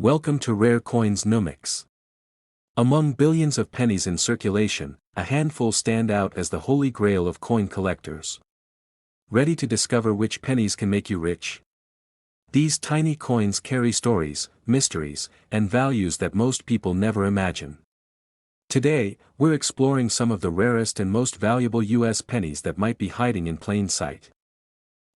Welcome to Rare Coins Numix. Among billions of pennies in circulation, a handful stand out as the holy grail of coin collectors. Ready to discover which pennies can make you rich? These tiny coins carry stories, mysteries, and values that most people never imagine. Today, we're exploring some of the rarest and most valuable US pennies that might be hiding in plain sight.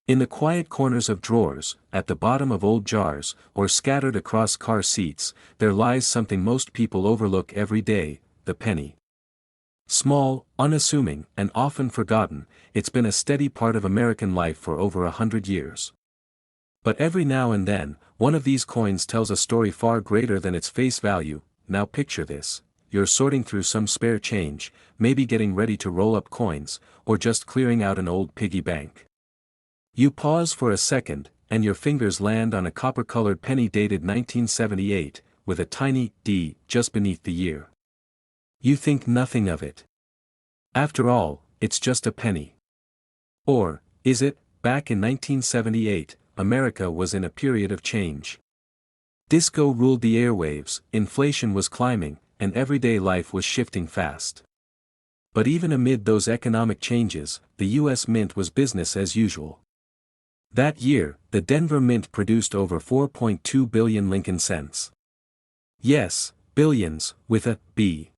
In the quiet corners of drawers, at the bottom of old jars, or scattered across car seats, there lies something most people overlook every day: the penny. Small, unassuming, and often forgotten, it's been a steady part of American life for over 100 years. But every now and then, one of these coins tells a story far greater than its face value. Now picture this: you're sorting through some spare change, maybe getting ready to roll up coins, or just clearing out an old piggy bank. You pause for a second, and your fingers land on a copper-colored penny dated 1978, with a tiny D just beneath the year. You think nothing of it. After all, it's just a penny. Or, is it? Back in 1978, America was in a period of change. Disco ruled the airwaves, inflation was climbing, and everyday life was shifting fast. But even amid those economic changes, the US Mint was business as usual. That year, the Denver Mint produced over 4.2 billion Lincoln cents. Yes, billions, with a B.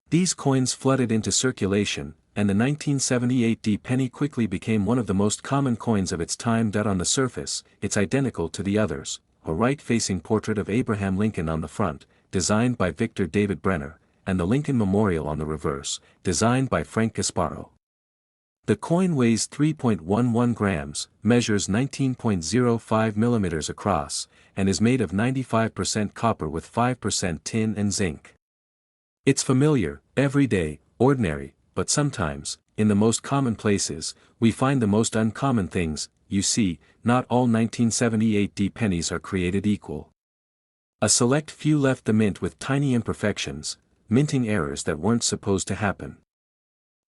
These coins flooded into circulation, and the 1978 D penny quickly became one of the most common coins of its time. On the surface, it's identical to the others: a right-facing portrait of Abraham Lincoln on the front, designed by Victor David Brenner, and the Lincoln Memorial on the reverse, designed by Frank Gasparo. The coin weighs 3.11 grams, measures 19.05 millimeters across, and is made of 95% copper with 5% tin and zinc. It's familiar, everyday, ordinary, but sometimes, in the most common places, we find the most uncommon things. You see, not all 1978 D pennies are created equal. A select few left the mint with tiny imperfections, minting errors that weren't supposed to happen.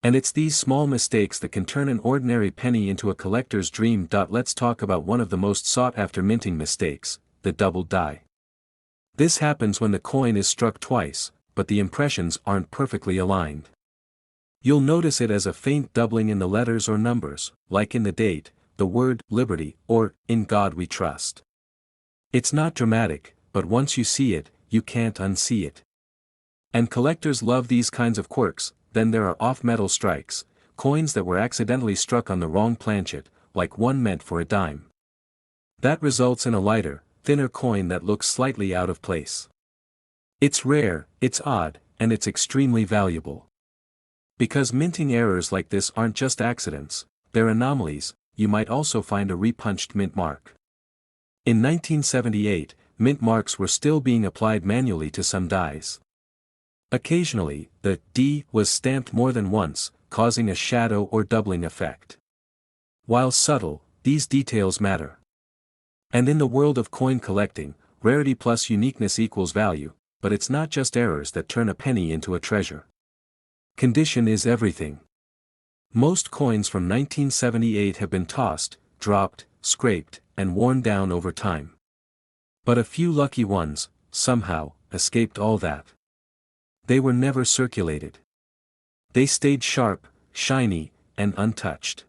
And it's these small mistakes that can turn an ordinary penny into a collector's dream. Let's talk about one of the most sought-after minting mistakes: the double die. This happens when the coin is struck twice, but the impressions aren't perfectly aligned. You'll notice it as a faint doubling in the letters or numbers, like in the date, the word "Liberty," or "In God We Trust." It's not dramatic, but once you see it, you can't unsee it. And collectors love these kinds of quirks. Then there are off-metal strikes, coins that were accidentally struck on the wrong planchet, like one meant for a dime. That results in a lighter, thinner coin that looks slightly out of place. It's rare, it's odd, and it's extremely valuable. Because minting errors like this aren't just accidents, they're anomalies. You might also find a repunched mint mark. In 1978, mint marks were still being applied manually to some dies. Occasionally, the D was stamped more than once, causing a shadow or doubling effect. While subtle, these details matter. And in the world of coin collecting, rarity plus uniqueness equals value, but it's not just errors that turn a penny into a treasure. Condition is everything. Most coins from 1978 have been tossed, dropped, scraped, and worn down over time. But a few lucky ones, somehow, escaped all that. They were never circulated. They stayed sharp, shiny, and untouched.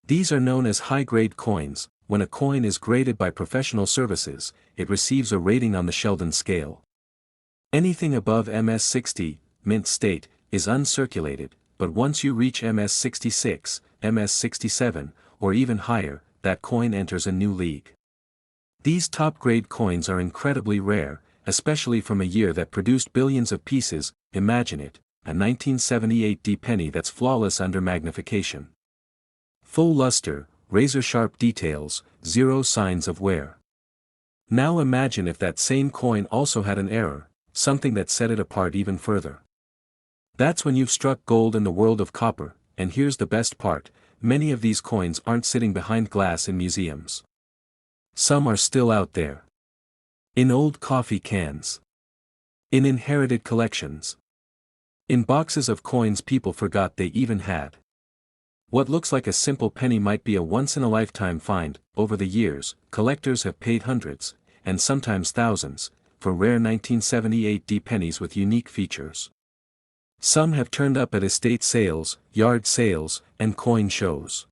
These are known as high-grade coins. When a coin is graded by professional services, it receives a rating on the Sheldon scale. Anything above MS-60, mint state, is uncirculated, but once you reach MS-66, MS-67, or even higher, that coin enters a new league. These top-grade coins are incredibly rare, especially from a year that produced billions of pieces. Imagine it, a 1978 D penny that's flawless under magnification. Full luster, razor-sharp details, zero signs of wear. Now imagine if that same coin also had an error, something that set it apart even further. That's when you've struck gold in the world of copper. And here's the best part: many of these coins aren't sitting behind glass in museums. Some are still out there. In old coffee cans. In inherited collections. In boxes of coins people forgot they even had. What looks like a simple penny might be a once-in-a-lifetime find. Over the years, collectors have paid hundreds, and sometimes thousands, for rare 1978 pennies with unique features. Some have turned up at estate sales, yard sales, and coin shows.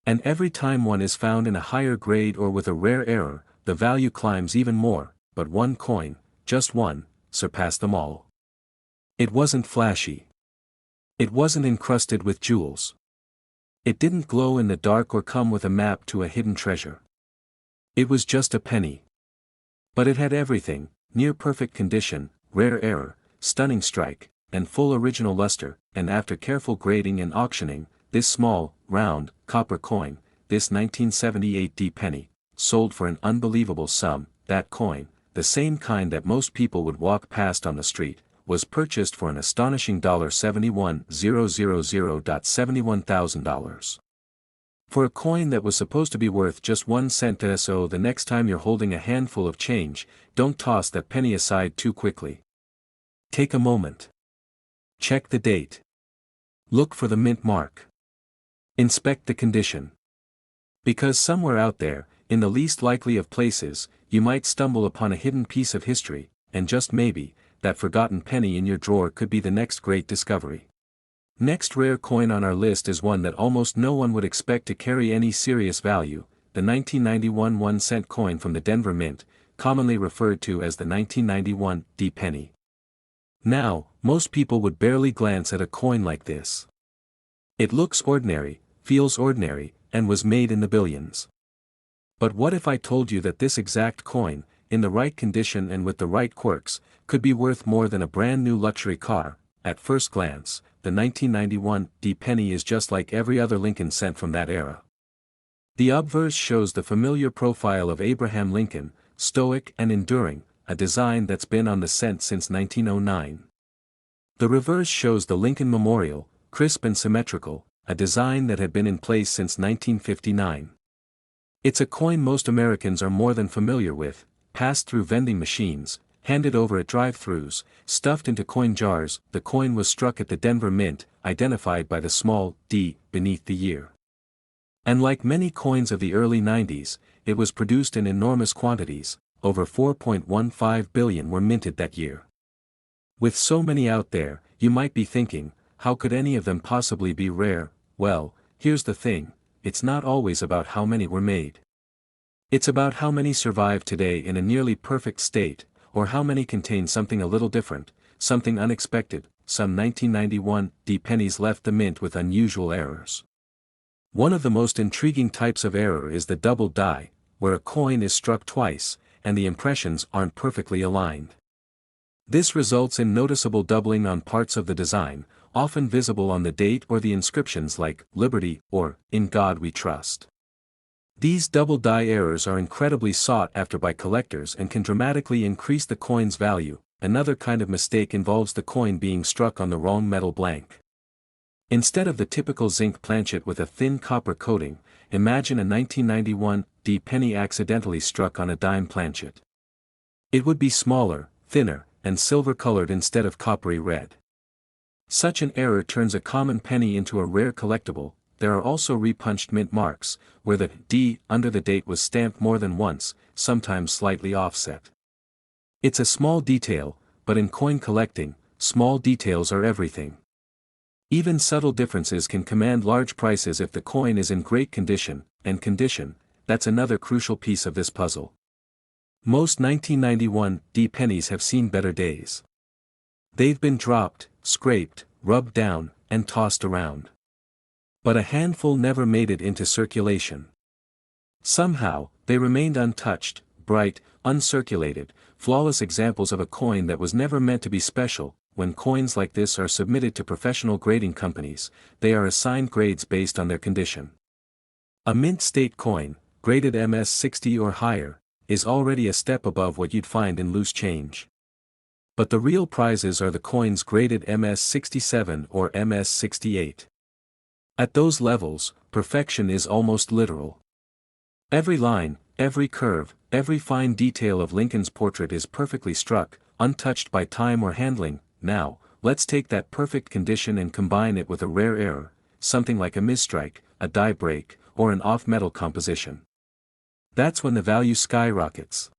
And every time one is found in a higher grade or with a rare error, the value climbs even more, but one coin, just one, surpassed them all. It wasn't flashy. It wasn't encrusted with jewels. It didn't glow in the dark or come with a map to a hidden treasure. It was just a penny. But it had everything: near perfect condition, rare error, stunning strike, and full original luster. And after careful grading and auctioning, this small, round, copper coin, this 1978 penny, sold for an unbelievable sum. That coin, the same kind that most people would walk past on the street, was purchased for an astonishing $71,000. For a coin that was supposed to be worth just 1 cent. So the next time you're holding a handful of change, don't toss that penny aside too quickly. Take a moment. Check the date. Look for the mint mark. Inspect the condition. Because somewhere out there, in the least likely of places, you might stumble upon a hidden piece of history, and just maybe, that forgotten penny in your drawer could be the next great discovery. Next rare coin on our list is one that almost no one would expect to carry any serious value, the 1991 1-cent coin from the Denver Mint, commonly referred to as the 1991 penny. Now, most people would barely glance at a coin like this. It looks ordinary, feels ordinary, and was made in the billions. But what if I told you that this exact coin, in the right condition and with the right quirks, could be worth more than a brand new luxury car? At first glance, the 1991 penny is just like every other Lincoln cent from that era. The obverse shows the familiar profile of Abraham Lincoln, stoic and enduring, a design that's been on the cent since 1909. The reverse shows the Lincoln Memorial, crisp and symmetrical, a design that had been in place since 1959. It's a coin most Americans are more than familiar with, passed through vending machines, handed over at drive-thrus, stuffed into coin jars. The coin was struck at the Denver Mint, identified by the small d beneath the year. And like many coins of the early 90s, it was produced in enormous quantities. Over 4.15 billion were minted that year. With so many out there, you might be thinking, how could any of them possibly be rare? Well, here's the thing, it's not always about how many were made. It's about how many survive today in a nearly perfect state, or how many contain something a little different, something unexpected. Some 1991 pennies left the mint with unusual errors. One of the most intriguing types of error is the double die, where a coin is struck twice, and the impressions aren't perfectly aligned. This results in noticeable doubling on parts of the design, often visible on the date or the inscriptions like "Liberty" or "In God We Trust." These double die errors are incredibly sought after by collectors and can dramatically increase the coin's value. Another kind of mistake involves the coin being struck on the wrong metal blank. Instead of the typical zinc planchet with a thin copper coating, imagine a 1991 penny accidentally struck on a dime planchet. It would be smaller, thinner, and silver-colored instead of coppery red. Such an error turns a common penny into a rare collectible. There are also repunched mint marks, where the D under the date was stamped more than once, sometimes slightly offset. It's a small detail, but in coin collecting, small details are everything. Even subtle differences can command large prices if the coin is in great condition, and condition, that's another crucial piece of this puzzle. Most 1991 pennies have seen better days. They've been dropped, scraped, rubbed down, and tossed around. But a handful never made it into circulation. Somehow, they remained untouched, bright, uncirculated, flawless examples of a coin that was never meant to be special. When coins like this are submitted to professional grading companies, they are assigned grades based on their condition. A mint state coin, graded MS-60 or higher, is already a step above what you'd find in loose change. But the real prizes are the coins graded MS-67 or MS-68. At those levels, perfection is almost literal. Every line, every curve, every fine detail of Lincoln's portrait is perfectly struck, untouched by time or handling. Now, let's take that perfect condition and combine it with a rare error, something like a misstrike, a die break, or an off-metal composition. That's when the value skyrockets.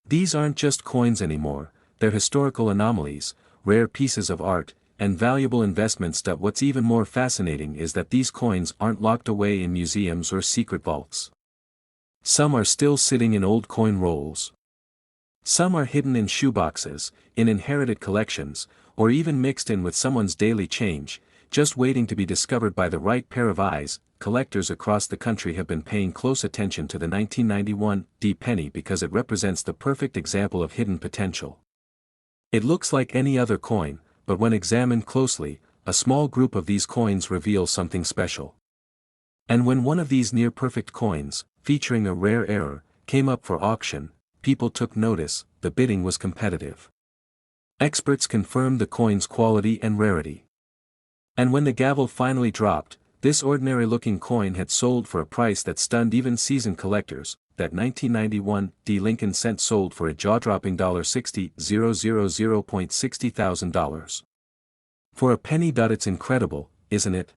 These aren't just coins anymore, they're historical anomalies, rare pieces of art, and valuable investments. What's even more fascinating is that these coins aren't locked away in museums or secret vaults. Some are still sitting in old coin rolls. Some are hidden in shoeboxes, in inherited collections, or even mixed in with someone's daily change, just waiting to be discovered by the right pair of eyes. Collectors across the country have been paying close attention to the 1991 penny because it represents the perfect example of hidden potential. It looks like any other coin, but when examined closely, a small group of these coins reveal something special. And when one of these near-perfect coins, featuring a rare error, came up for auction, people took notice. The bidding was competitive. Experts confirmed the coin's quality and rarity. And when the gavel finally dropped, this ordinary-looking coin had sold for a price that stunned even seasoned collectors. That 1991 Lincoln cent sold for a jaw-dropping $60,000. For a penny. It's incredible, isn't it?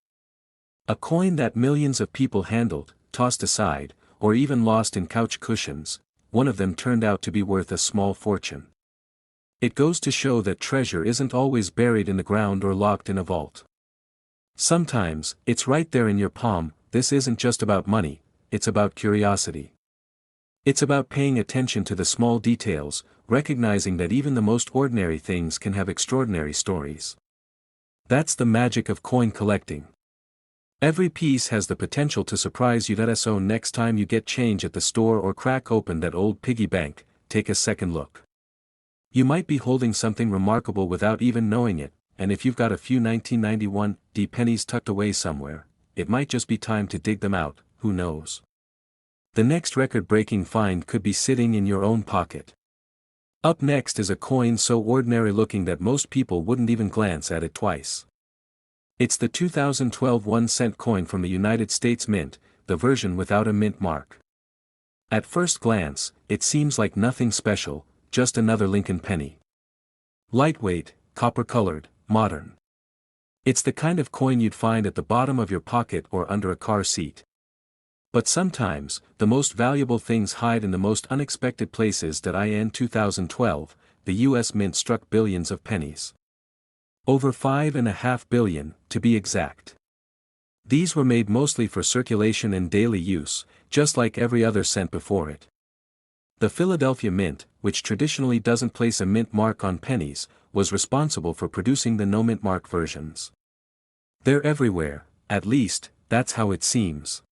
A coin that millions of people handled, tossed aside, or even lost in couch cushions. One of them turned out to be worth a small fortune. It goes to show that treasure isn't always buried in the ground or locked in a vault. Sometimes, it's right there in your palm. This isn't just about money, it's about curiosity. It's about paying attention to the small details, recognizing that even the most ordinary things can have extraordinary stories. That's the magic of coin collecting. Every piece has the potential to surprise you. So next time you get change at the store or crack open that old piggy bank, take a second look. You might be holding something remarkable without even knowing it, and if you've got a few 1991 pennies tucked away somewhere, it might just be time to dig them out. Who knows? The next record-breaking find could be sitting in your own pocket. Up next is a coin so ordinary-looking that most people wouldn't even glance at it twice. It's the 2012 1-cent coin from the United States Mint, the version without a mint mark. At first glance, it seems like nothing special, just another Lincoln penny. Lightweight, copper-colored, modern. It's the kind of coin you'd find at the bottom of your pocket or under a car seat. But sometimes, the most valuable things hide in the most unexpected places. In 2012, the U.S. Mint struck billions of pennies. Over 5.5 billion, to be exact. These were made mostly for circulation and daily use, just like every other cent before it. The Philadelphia Mint, which traditionally doesn't place a mint mark on pennies, was responsible for producing the no-mint mark versions. They're everywhere, at least, that's how it seems.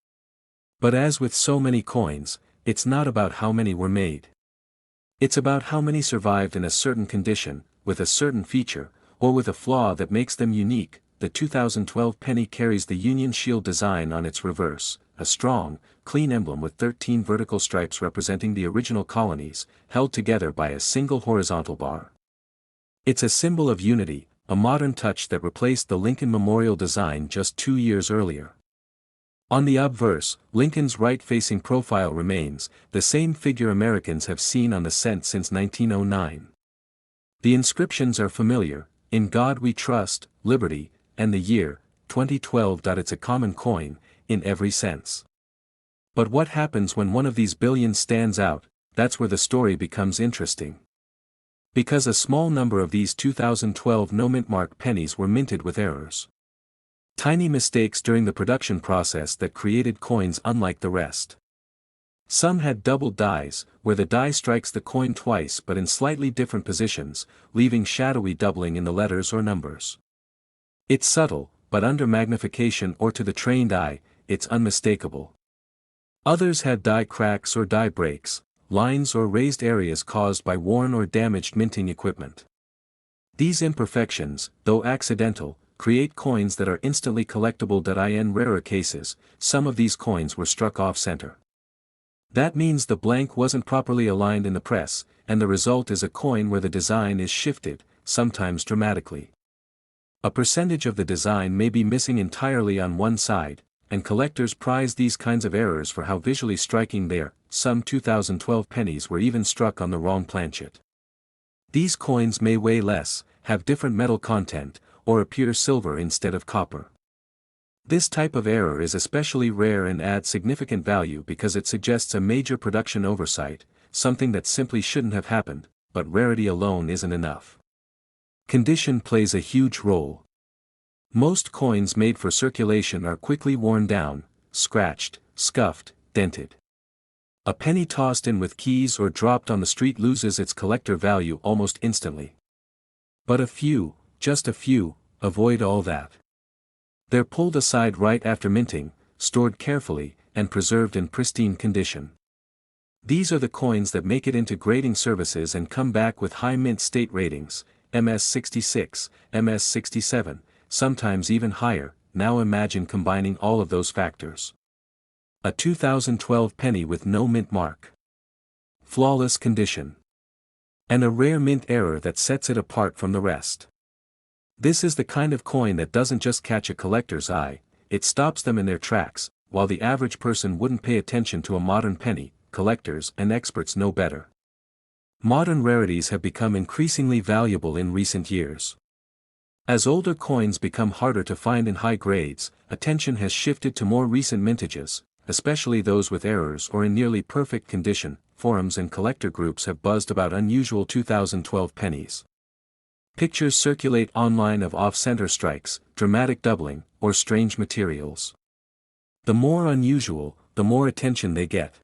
But as with so many coins, it's not about how many were made. It's about how many survived in a certain condition, with a certain feature, or with a flaw that makes them unique. The 2012 penny carries the Union Shield design on its reverse, a strong, clean emblem with 13 vertical stripes representing the original colonies, held together by a single horizontal bar. It's a symbol of unity, a modern touch that replaced the Lincoln Memorial design just 2 years earlier. On the obverse, Lincoln's right-facing profile remains, the same figure Americans have seen on the cent since 1909. The inscriptions are familiar: "In God We Trust," "Liberty," and the year, 2012. It's a common coin, in every sense. But what happens when one of these billions stands out? That's where the story becomes interesting. Because a small number of these 2012 no-mint mark pennies were minted with errors. Tiny mistakes during the production process that created coins unlike the rest. Some had doubled dies, where the die strikes the coin twice but in slightly different positions, leaving shadowy doubling in the letters or numbers. It's subtle, but under magnification or to the trained eye, it's unmistakable. Others had die cracks or die breaks, lines or raised areas caused by worn or damaged minting equipment. These imperfections, though accidental, create coins that are instantly collectible. In rarer cases, some of these coins were struck off-center. That means the blank wasn't properly aligned in the press, and the result is a coin where the design is shifted, sometimes dramatically. A percentage of the design may be missing entirely on one side, and collectors prize these kinds of errors for how visually striking they are. Some 2012 pennies were even struck on the wrong planchet. These coins may weigh less, have different metal content, or appear silver instead of copper. This type of error is especially rare and adds significant value because it suggests a major production oversight, something that simply shouldn't have happened, but rarity alone isn't enough. Condition plays a huge role. Most coins made for circulation are quickly worn down, scratched, scuffed, dented. A penny tossed in with keys or dropped on the street loses its collector value almost instantly. But a few, just a few, avoid all that. They're pulled aside right after minting, stored carefully, and preserved in pristine condition. These are the coins that make it into grading services and come back with high mint state ratings, MS66, MS67, sometimes even higher. Now imagine combining all of those factors. A 2012 penny with no mint mark. Flawless condition. And a rare mint error that sets it apart from the rest. This is the kind of coin that doesn't just catch a collector's eye, it stops them in their tracks. While the average person wouldn't pay attention to a modern penny, collectors and experts know better. Modern rarities have become increasingly valuable in recent years. As older coins become harder to find in high grades, attention has shifted to more recent mintages, especially those with errors or in nearly perfect condition. Forums and collector groups have buzzed about unusual 2012 pennies. Pictures circulate online of off-center strikes, dramatic doubling, or strange materials. The more unusual, the more attention they get.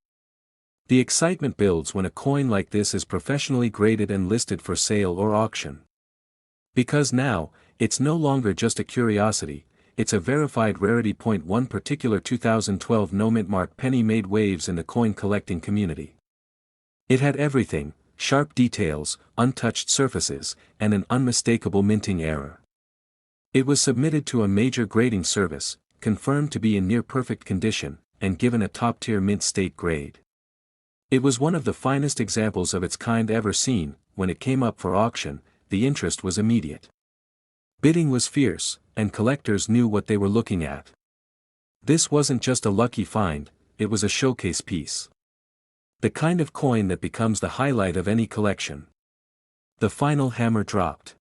The excitement builds when a coin like this is professionally graded and listed for sale or auction. Because now, it's no longer just a curiosity, it's a verified rarity. One particular 2012 no-mint mark penny made waves in the coin collecting community. It had everything: sharp details, untouched surfaces, and an unmistakable minting error. It was submitted to a major grading service, confirmed to be in near-perfect condition, and given a top-tier mint state grade. It was one of the finest examples of its kind ever seen. When it came up for auction, the interest was immediate. Bidding was fierce, and collectors knew what they were looking at. This wasn't just a lucky find, it was a showcase piece. The kind of coin that becomes the highlight of any collection. The final hammer dropped.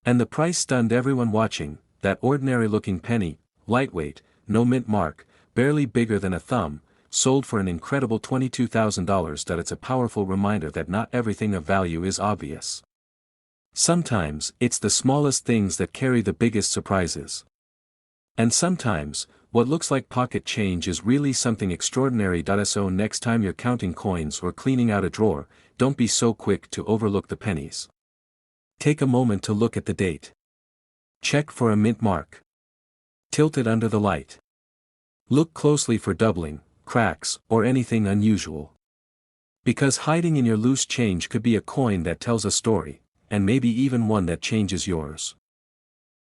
And the price stunned everyone watching. That ordinary-looking penny, lightweight, no mint mark, barely bigger than a thumb, sold for an incredible $22,000. It's a powerful reminder that not everything of value is obvious. Sometimes, it's the smallest things that carry the biggest surprises. And sometimes, what looks like pocket change is really something extraordinary. So next time you're counting coins or cleaning out a drawer, don't be so quick to overlook the pennies. Take a moment to look at the date. Check for a mint mark. Tilt it under the light. Look closely for doubling, cracks, or anything unusual. Because hiding in your loose change could be a coin that tells a story, and maybe even one that changes yours.